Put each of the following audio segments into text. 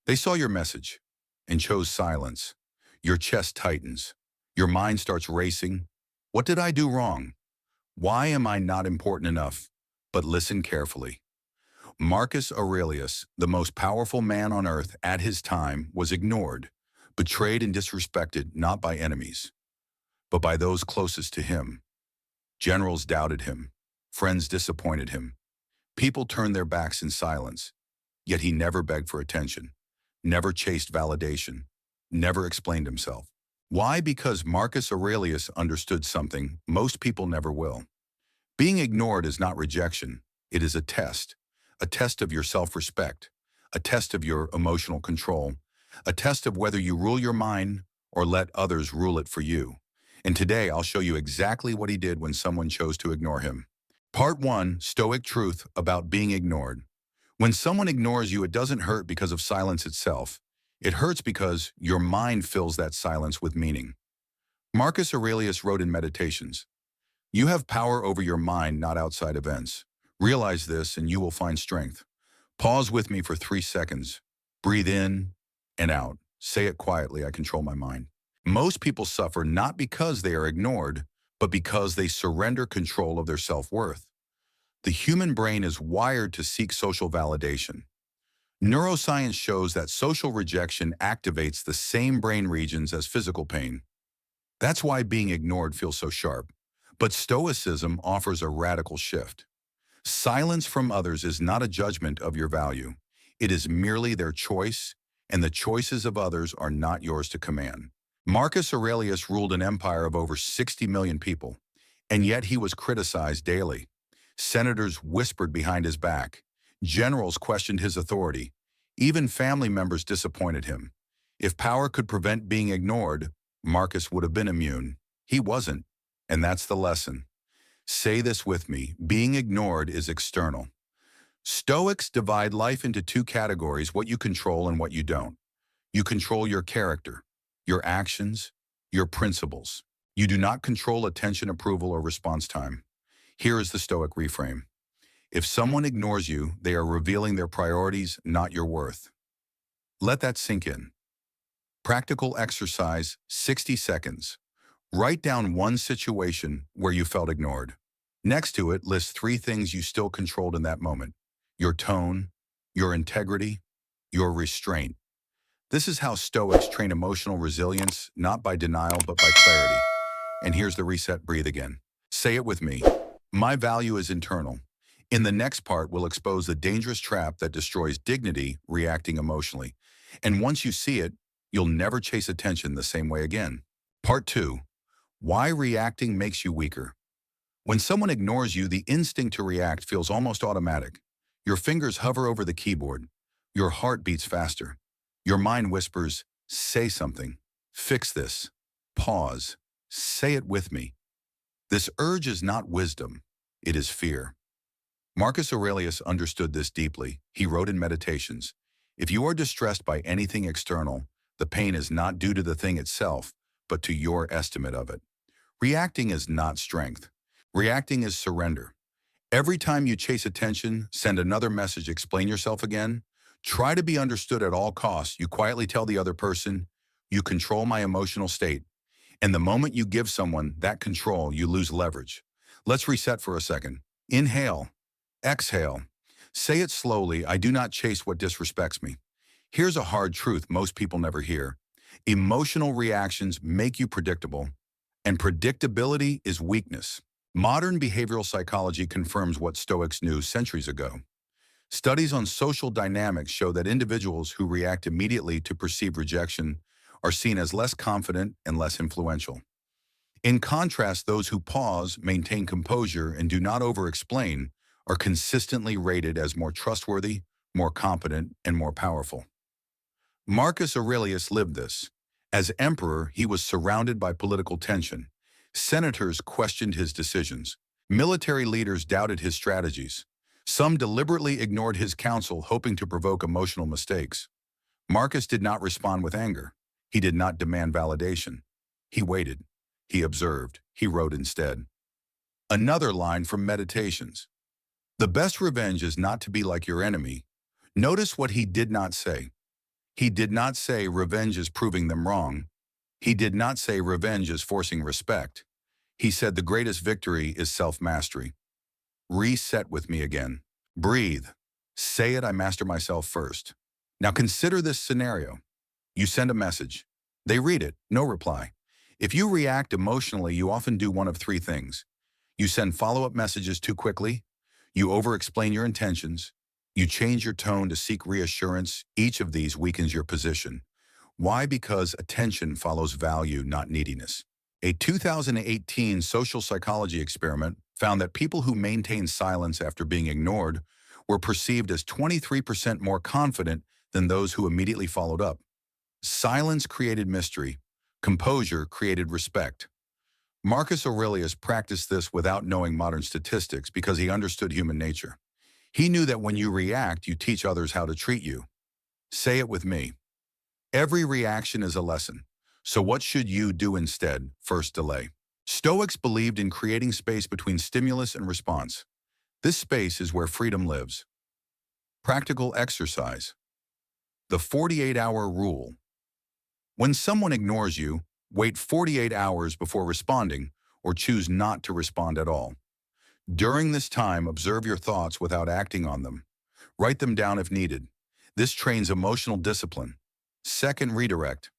They saw your message and chose silence. Your chest tightens. Your mind starts racing. What did I do wrong? Why am I not important enough? But listen carefully. Marcus Aurelius, the most powerful man on earth at his time, was ignored, betrayed and disrespected not by enemies, but by those closest to him. Generals doubted him. Friends disappointed him. People turned their backs in silence. Yet he never begged for attention, never chased validation, never explained himself. Why? Because Marcus Aurelius understood something most people never will. Being ignored is not rejection. It is a test of your self-respect, a test of your emotional control, a test of whether you rule your mind or let others rule it for you. And today I'll show you exactly what he did when someone chose to ignore him. Part 1, Stoic Truth about being ignored. When someone ignores you, it doesn't hurt because of silence itself. It hurts because your mind fills that silence with meaning. Marcus Aurelius wrote in Meditations, "You have power over your mind, not outside events. Realize this and you will find strength." Pause with me for 3 seconds. Breathe in and out. Say it quietly, I control my mind. Most people suffer not because they are ignored, but because they surrender control of their self-worth. The human brain is wired to seek social validation. Neuroscience shows that social rejection activates the same brain regions as physical pain. That's why being ignored feels so sharp. But Stoicism offers a radical shift. Silence from others is not a judgment of your value. It is merely their choice, and the choices of others are not yours to command. Marcus Aurelius ruled an empire of over 60 million people, and yet he was criticized daily. Senators whispered behind his back. Generals questioned his authority. Even family members disappointed him. If power could prevent being ignored, Marcus would have been immune. He wasn't, and that's the lesson. Say this with me: being ignored is external. Stoics divide life into 2 categories: what you control and what you don't. You control your character, your actions, your principles. You do not control attention, approval, or response time. Here is the Stoic reframe. If someone ignores you, they are revealing their priorities, not your worth. Let that sink in. Practical exercise, 60 seconds. Write down one situation where you felt ignored. Next to it, list 3 things you still controlled in that moment: your tone, your integrity, your restraint. This is how Stoics train emotional resilience, not by denial, but by clarity. And here's the reset: breathe again. Say it with me. My value is internal. In the next part, we'll expose the dangerous trap that destroys dignity, reacting emotionally. And once you see it, you'll never chase attention the same way again. Part 2, why reacting makes you weaker. When someone ignores you, the instinct to react feels almost automatic. Your fingers hover over the keyboard. Your heart beats faster. Your mind whispers, say something. Fix this. Pause. Say it with me. This urge is not wisdom. It is fear. Marcus Aurelius understood this deeply. He wrote in Meditations, "If you are distressed by anything external, the pain is not due to the thing itself, but to your estimate of it." Reacting is not strength. Reacting is surrender. Every time you chase attention, send another message, explain yourself again, try to be understood at all costs, you quietly tell the other person, "You control my emotional state." And the moment you give someone that control, you lose leverage. Let's reset for a second. Inhale. Exhale. Say it slowly: I do not chase what disrespects me. Here's a hard truth most people never hear. Emotional reactions make you predictable, and predictability is weakness. Modern behavioral psychology confirms what Stoics knew centuries ago. Studies on social dynamics show that individuals who react immediately to perceived rejection are seen as less confident and less influential. In contrast, those who pause, maintain composure, and do not over-explain are consistently rated as more trustworthy, more competent, and more powerful. Marcus Aurelius lived this. As emperor, he was surrounded by political tension. Senators questioned his decisions. Military leaders doubted his strategies. Some deliberately ignored his counsel, hoping to provoke emotional mistakes. Marcus did not respond with anger. He did not demand validation. He waited. He observed. He wrote instead. Another line from Meditations. The best revenge is not to be like your enemy. Notice what he did not say. He did not say revenge is proving them wrong. He did not say revenge is forcing respect. He said the greatest victory is self-mastery. Reset with me again. Breathe. Say it, I master myself first. Now consider this scenario. You send a message. They read it, no reply. If you react emotionally, you often do one of three things. You send follow-up messages too quickly. You over-explain your intentions. You change your tone to seek reassurance. Each of these weakens your position. Why? Because attention follows value, not neediness. A 2018 social psychology experiment found that people who maintained silence after being ignored were perceived as 23% more confident than those who immediately followed up. Silence created mystery. Composure created respect. Marcus Aurelius practiced this without knowing modern statistics because he understood human nature. He knew that when you react, you teach others how to treat you. Say it with me. Every reaction is a lesson. So what should you do instead? First, delay. Stoics believed in creating space between stimulus and response. This space is where freedom lives. Practical exercise. The 48-hour rule. When someone ignores you, wait 48 hours before responding or choose not to respond at all. During this time, observe your thoughts without acting on them. Write them down if needed. This trains emotional discipline. Second, redirect.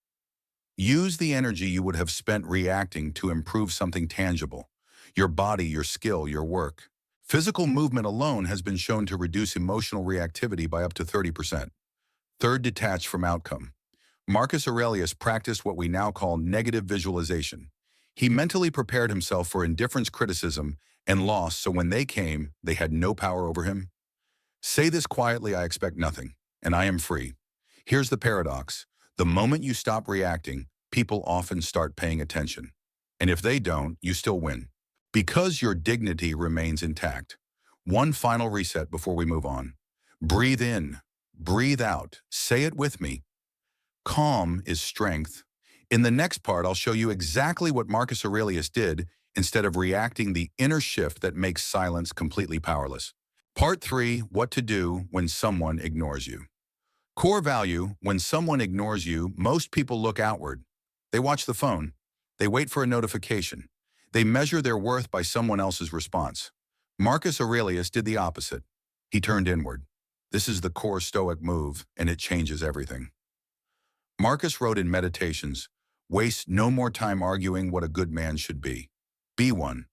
Use the energy you would have spent reacting to improve something tangible. Your body, your skill, your work. Physical movement alone has been shown to reduce emotional reactivity by up to 30%. Third, detach from outcome. Marcus Aurelius practiced what we now call negative visualization. He mentally prepared himself for indifference, criticism, and loss, so when they came, they had no power over him. Say this quietly: I expect nothing, and I am free. Here's the paradox. The moment you stop reacting, people often start paying attention. And if they don't, you still win. Because your dignity remains intact. One final reset before we move on. Breathe in, breathe out. Say it with me. Calm is strength. In the next part, I'll show you exactly what Marcus Aurelius did instead of reacting, the inner shift that makes silence completely powerless. Part 3, what to do when someone ignores you. Core value: when someone ignores you, most people look outward. They watch the phone. They wait for a notification. They measure their worth by someone else's response. Marcus Aurelius did the opposite. He turned inward. This is the core Stoic move, and it changes everything. Marcus wrote in Meditations, waste no more time arguing what a good man should be. Be one.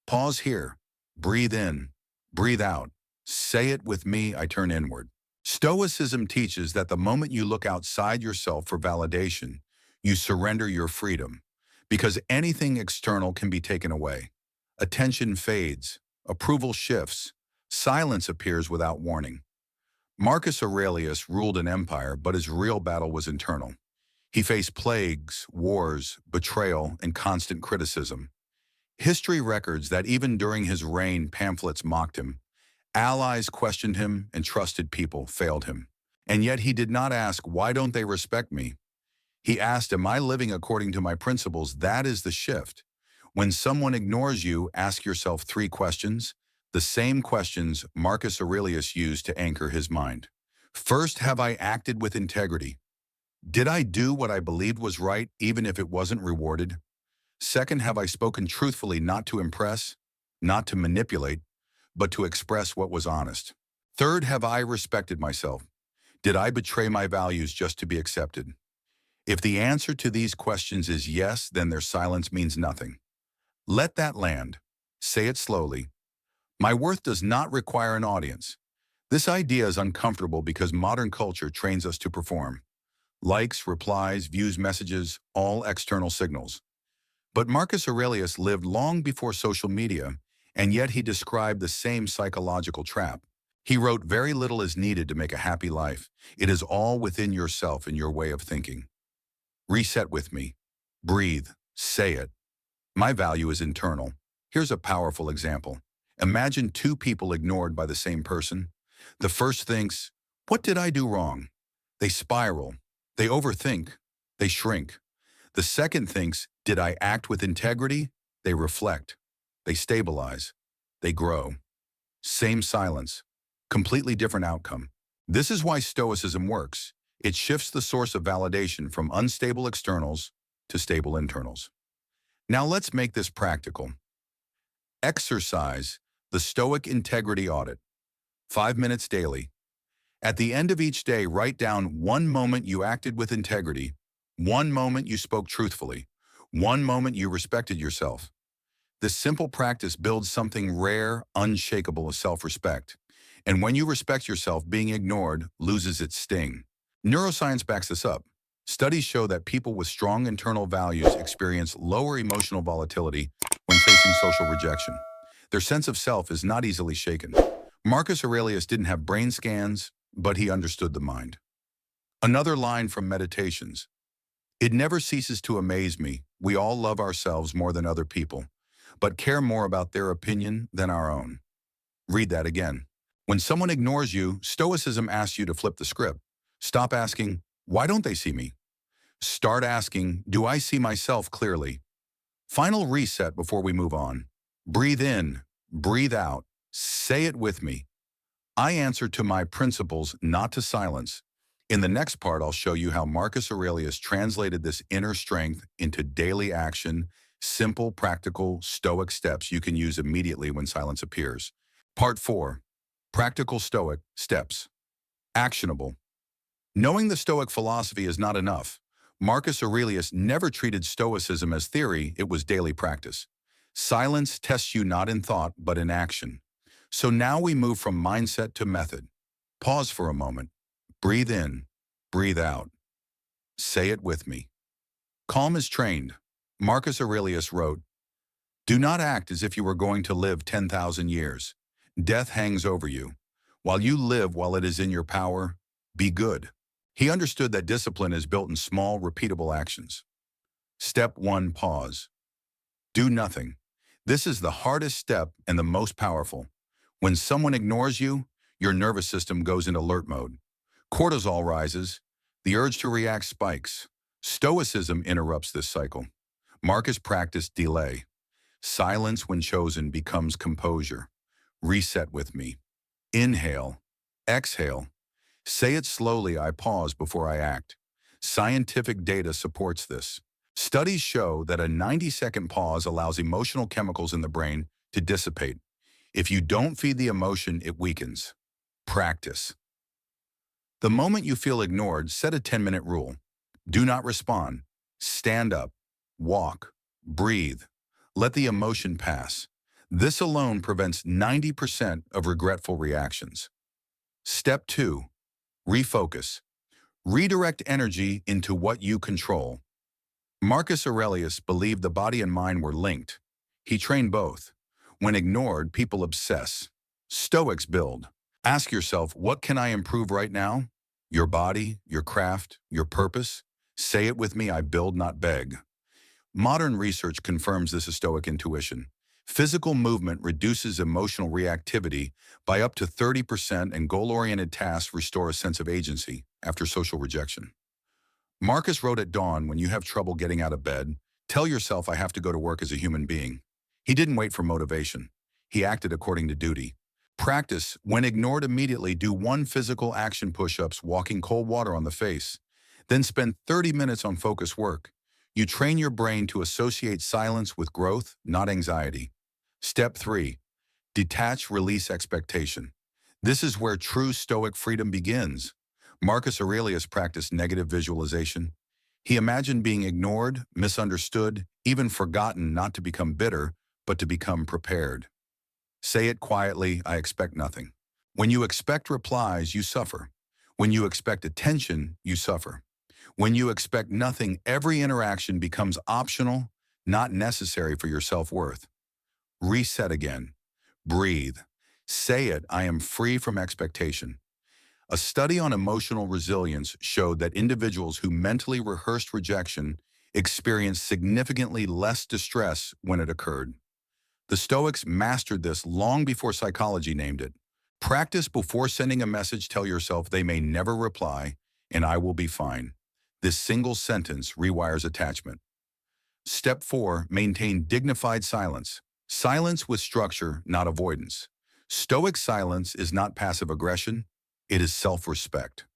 Pause here. Breathe in. Breathe out. Say it with me: I turn inward. Stoicism teaches that the moment you look outside yourself for validation, you surrender your freedom, because anything external can be taken away. Attention fades, approval shifts, silence appears without warning. Marcus Aurelius ruled an empire, but his real battle was internal. He faced plagues, wars, betrayal, and constant criticism. History records that even during his reign, pamphlets mocked him. Allies questioned him, and trusted people failed him. And yet he did not ask, why don't they respect me? He asked, am I living according to my principles? That is the shift. When someone ignores you, ask yourself 3 questions, the same questions Marcus Aurelius used to anchor his mind. First, have I acted with integrity? Did I do what I believed was right, even if it wasn't rewarded? Second, have I spoken truthfully, not to impress, not to manipulate, but to express what was honest? Third, have I respected myself? Did I betray my values just to be accepted? If the answer to these questions is yes, then their silence means nothing. Let that land. Say it slowly. My worth does not require an audience. This idea is uncomfortable because modern culture trains us to perform. Likes, replies, views, messages, all external signals. But Marcus Aurelius lived long before social media, and yet he described the same psychological trap. He wrote, very little is needed to make a happy life. It is all within yourself and your way of thinking. Reset with me. Breathe. Say it. My value is internal. Here's a powerful example. Imagine 2 people ignored by the same person. The first thinks, what did I do wrong? They spiral. They overthink. They shrink. The second thinks, did I act with integrity? They reflect. They stabilize. They grow. Same silence. Completely different outcome. This is why Stoicism works. It shifts the source of validation from unstable externals to stable internals. Now let's make this practical. Exercise the Stoic integrity audit, 5 minutes daily. At the end of each day, write down one moment you acted with integrity, one moment you spoke truthfully, one moment you respected yourself. This simple practice builds something rare, unshakable as self-respect. And when you respect yourself, being ignored loses its sting. Neuroscience backs this up. Studies show that people with strong internal values experience lower emotional volatility when facing social rejection. Their sense of self is not easily shaken. Marcus Aurelius didn't have brain scans, but he understood the mind. Another line from Meditations. It never ceases to amaze me. We all love ourselves more than other people, but care more about their opinion than our own. Read that again. When someone ignores you, Stoicism asks you to flip the script. Stop asking, why don't they see me? Start asking, do I see myself clearly? Final reset before we move on. Breathe in, breathe out, say it with me. I answer to my principles, not to silence. In the next part, I'll show you how Marcus Aurelius translated this inner strength into daily action, simple, practical, Stoic steps you can use immediately when silence appears. Part 4. Practical Stoic Steps. Actionable. Knowing the Stoic philosophy is not enough. Marcus Aurelius never treated Stoicism as theory, it was daily practice. Silence tests you not in thought, but in action. So now we move from mindset to method. Pause for a moment. Breathe in, breathe out. Say it with me. Calm is trained. Marcus Aurelius wrote, "Do not act as if you were going to live 10,000 years. Death hangs over you. While you live while it is in your power, be good." He understood that discipline is built in small, repeatable actions. Step 1. Pause. Do nothing. This is the hardest step and the most powerful. When someone ignores you, your nervous system goes in alert mode. Cortisol rises. The urge to react spikes. Stoicism interrupts this cycle. Marcus practiced delay. Silence, when chosen, becomes composure. Reset with me. Inhale. Exhale. Say it slowly, I pause before I act. Scientific data supports this. Studies show that a 90-second pause allows emotional chemicals in the brain to dissipate. If you don't feed the emotion, it weakens. Practice. The moment you feel ignored, set a 10-minute rule. Do not respond. Stand up. Walk. Breathe. Let the emotion pass. This alone prevents 90% of regretful reactions. Step 2. Refocus. Redirect energy into what you control. Marcus Aurelius believed the body and mind were linked. He trained both. When ignored, people obsess. Stoics build. Ask yourself, what can I improve right now? Your body, your craft, your purpose? Say it with me, I build, not beg. Modern research confirms this Stoic intuition. Physical movement reduces emotional reactivity by up to 30%, and goal-oriented tasks restore a sense of agency after social rejection. Marcus wrote at dawn, when you have trouble getting out of bed, tell yourself, I have to go to work as a human being. He didn't wait for motivation. He acted according to duty. Practice, when ignored, immediately do 1 physical action push-ups, walking cold water on the face. Then spend 30 minutes on focus work. You train your brain to associate silence with growth, not anxiety. Step 3. Detach, release expectation. This is where true Stoic freedom begins. Marcus Aurelius practiced negative visualization. He imagined being ignored, misunderstood, even forgotten, not to become bitter, but to become prepared. Say it quietly, I expect nothing. When you expect replies, you suffer. When you expect attention, you suffer. When you expect nothing, every interaction becomes optional, not necessary for your self-worth. Reset again. Breathe. Say it, I am free from expectation. A study on emotional resilience showed that individuals who mentally rehearsed rejection experienced significantly less distress when it occurred. The Stoics mastered this long before psychology named it. Practice before sending a message. Tell yourself, they may never reply, and I will be fine. This single sentence rewires attachment. Step 4. Maintain dignified silence. Silence with structure, not avoidance. Stoic silence is not passive aggression. It is self-respect.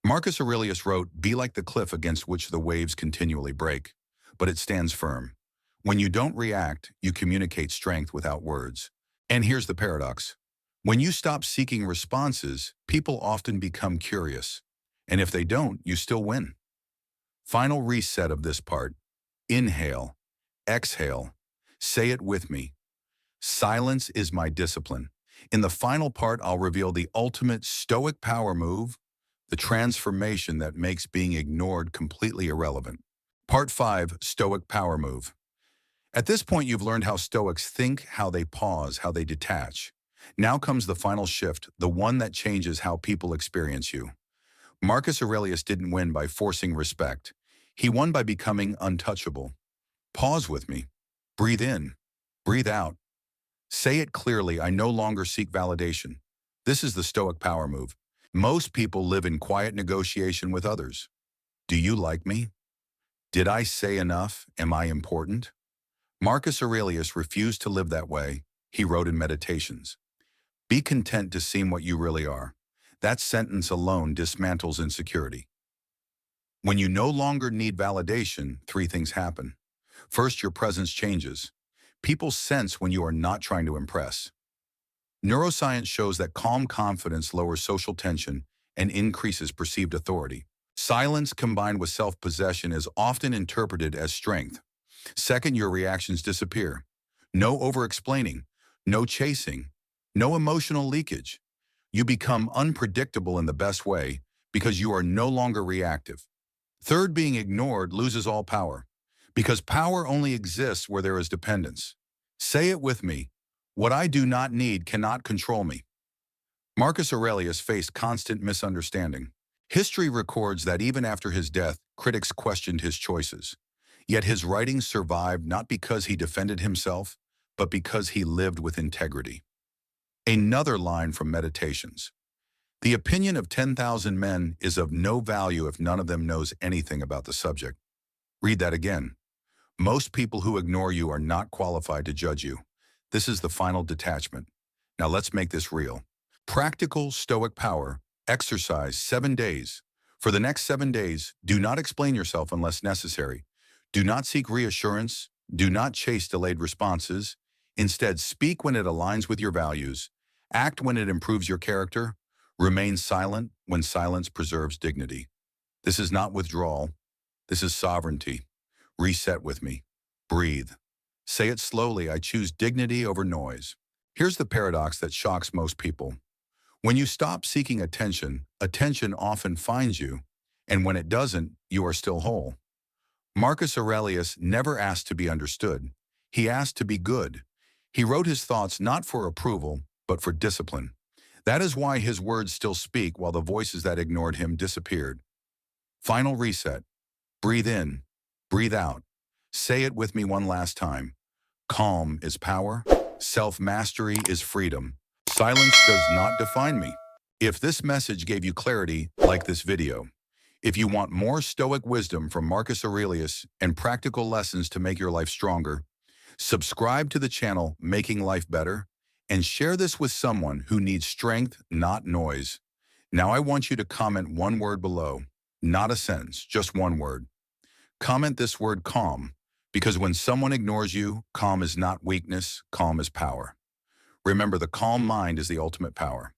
Marcus Aurelius wrote, "Be like the cliff against which the waves continually break, but it stands firm. When you don't react, you communicate strength without words." And here's the paradox. When you stop seeking responses, people often become curious. And if they don't, you still win. Final reset of this part. Inhale, exhale, say it with me. Silence is my discipline. In the final part, I'll reveal the ultimate Stoic power move, the transformation that makes being ignored completely irrelevant. Part 5, Stoic power move. At this point, you've learned how Stoics think, how they pause, how they detach. Now comes the final shift, the one that changes how people experience you. Marcus Aurelius didn't win by forcing respect. He won by becoming untouchable. Pause with me. Breathe in. Breathe out. Say it clearly, I no longer seek validation. This is the Stoic power move. Most people live in quiet negotiation with others. Do you like me? Did I say enough? Am I important? Marcus Aurelius refused to live that way. He wrote in Meditations, "Be content to seem what you really are." That sentence alone dismantles insecurity. When you no longer need validation, three things happen. First, your presence changes. People sense when you are not trying to impress. Neuroscience shows that calm confidence lowers social tension and increases perceived authority. Silence combined with self-possession is often interpreted as strength. Second, your reactions disappear. No over-explaining, no chasing, no emotional leakage. You become unpredictable in the best way because you are no longer reactive. Third, being ignored loses all power because power only exists where there is dependence. Say it with me. What I do not need cannot control me. Marcus Aurelius faced constant misunderstanding. History records that even after his death, critics questioned his choices. Yet his writings survived not because he defended himself, but because he lived with integrity. Another line from Meditations. The opinion of 10,000 men is of no value if none of them knows anything about the subject. Read that again. Most people who ignore you are not qualified to judge you. This is the final detachment. Now let's make this real. Practical Stoic power. Exercise 7 days. For the next 7 days, do not explain yourself unless necessary. Do not seek reassurance. Do not chase delayed responses. Instead, speak when it aligns with your values. Act when it improves your character. Remain silent when silence preserves dignity. This is not withdrawal. This is sovereignty. Reset with me. Breathe. Say it slowly, I choose dignity over noise. Here's the paradox that shocks most people. When you stop seeking attention, attention often finds you, and when it doesn't, you are still whole. Marcus Aurelius never asked to be understood. He asked to be good. He wrote his thoughts not for approval, but for discipline. That is why his words still speak while the voices that ignored him disappeared. Final reset. Breathe in. Breathe out. Say it with me one last time. Calm is power. Self-mastery is freedom. Silence does not define me. If this message gave you clarity, like this video. If you want more Stoic wisdom from Marcus Aurelius and practical lessons to make your life stronger, subscribe to the channel Making Life Better and share this with someone who needs strength, not noise. Now I want you to comment one word below. Not a sentence, just one word. Comment this word calm, because when someone ignores you, calm is not weakness, calm is power. Remember, the calm mind is the ultimate power.